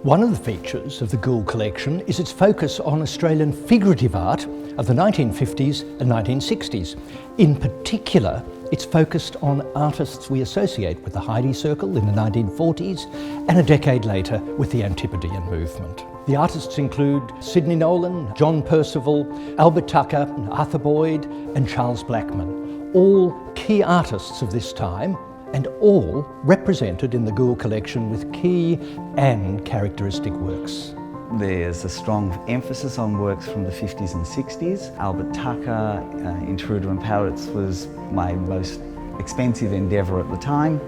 One of the features of the Gould collection is its focus on Australian figurative art of the 1950s and 1960s. In particular, it's focused on artists we associate with the Heidi Circle in the 1940s and a decade later with the Antipodean movement. The artists include Sidney Nolan, John Percival, Albert Tucker, Arthur Boyd and Charles Blackman, all key artists of this time and all represented in the Gould collection with key and characteristic works. There's a strong emphasis on works from the 50s and 60s. Albert Tucker, Intruder and Parrots was my most expensive endeavour at the time.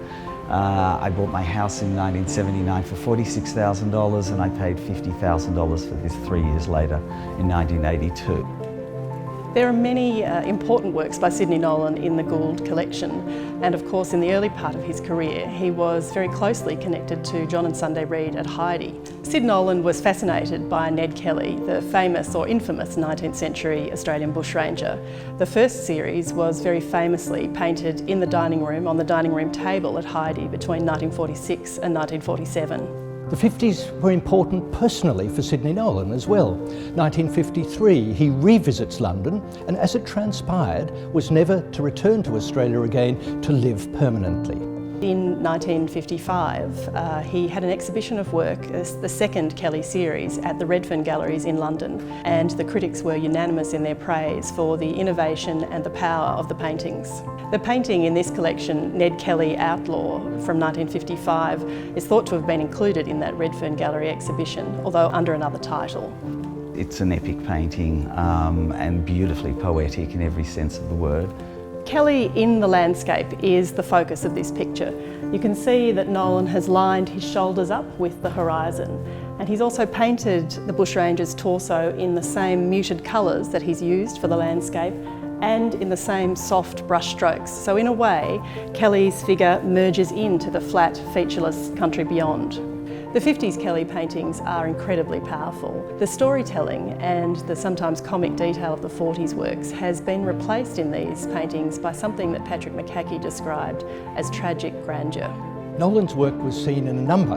I bought my house in 1979 for $46,000 and I paid $50,000 for this 3 years later in 1982. There are many important works by Sidney Nolan in the Gould collection, and of course in the early part of his career he was very closely connected to John and Sunday Reid at Heidi. Sid Nolan was fascinated by Ned Kelly, the famous or infamous 19th century Australian bushranger. The first series was very famously painted in the dining room, on the dining room table at Heidi between 1946 and 1947. The 50s were important personally for Sidney Nolan as well. 1953, he revisits London and, as it transpired, was never to return to Australia again to live permanently. In 1955, he had an exhibition of work, the second Kelly series, at the Redfern Galleries in London, and the critics were unanimous in their praise for the innovation and the power of the paintings. The painting in this collection, Ned Kelly Outlaw from 1955, is thought to have been included in that Redfern Gallery exhibition, although under another title. It's an epic painting and beautifully poetic in every sense of the word. Kelly in the landscape is the focus of this picture. You can see that Nolan has lined his shoulders up with the horizon, and he's also painted the bushranger's torso in the same muted colours that he's used for the landscape and in the same soft brush strokes. So in a way, Kelly's figure merges into the flat, featureless country beyond. The 50s Kelly paintings are incredibly powerful. The storytelling and the sometimes comic detail of the 40s works has been replaced in these paintings by something that Patrick McCackey described as tragic grandeur. Nolan's work was seen in a number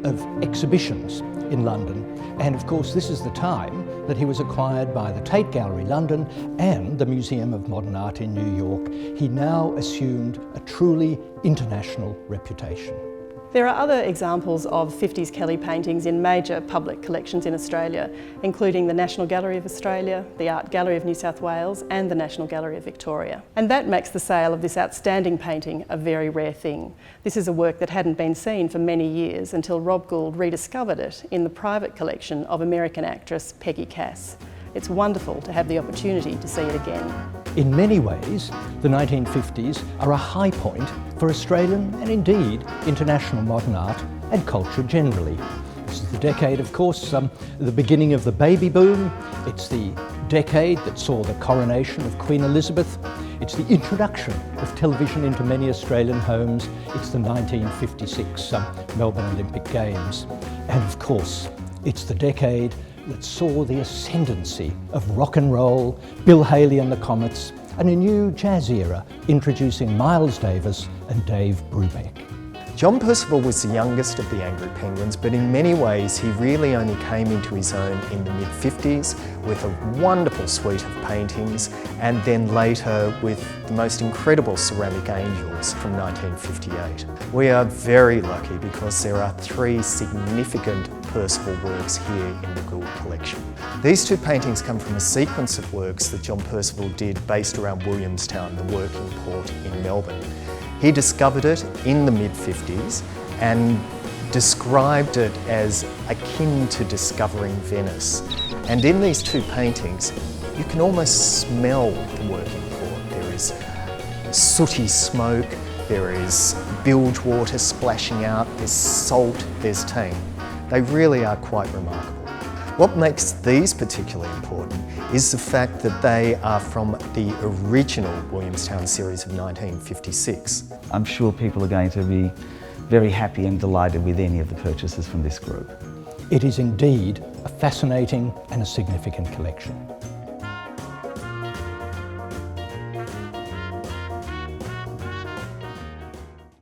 of exhibitions in London, and of course this is the time that he was acquired by the Tate Gallery London and the Museum of Modern Art in New York. He now assumed a truly international reputation. There are other examples of 50s Kelly paintings in major public collections in Australia, including the National Gallery of Australia, the Art Gallery of New South Wales and the National Gallery of Victoria. And that makes the sale of this outstanding painting a very rare thing. This is a work that hadn't been seen for many years until Rob Gould rediscovered it in the private collection of American actress Peggy Cass. It's wonderful to have the opportunity to see it again. In many ways, the 1950s are a high point for Australian and indeed international modern art and culture generally. This is the decade, of course, the beginning of the baby boom. It's the decade that saw the coronation of Queen Elizabeth. It's the introduction of television into many Australian homes. It's the 1956 Melbourne Olympic Games. And of course, it's the decade that saw the ascendancy of rock and roll, Bill Haley and the Comets, and a new jazz era introducing Miles Davis and Dave Brubeck. John Percival was the youngest of the Angry Penguins, but in many ways he really only came into his own in the mid-50s with a wonderful suite of paintings, and then later with the most incredible ceramic angels from 1958. We are very lucky because there are three significant Percival works here in the Gould collection. These two paintings come from a sequence of works that John Percival did based around Williamstown, the working port in Melbourne. He discovered it in the mid-50s and described it as akin to discovering Venice. And in these two paintings, you can almost smell the working port. There is sooty smoke, there is bilge water splashing out, there's salt, there's tang. They really are quite remarkable. What makes these particularly important is the fact that they are from the original Williamstown series of 1956. I'm sure people are going to be very happy and delighted with any of the purchases from this group. It is indeed a fascinating and a significant collection.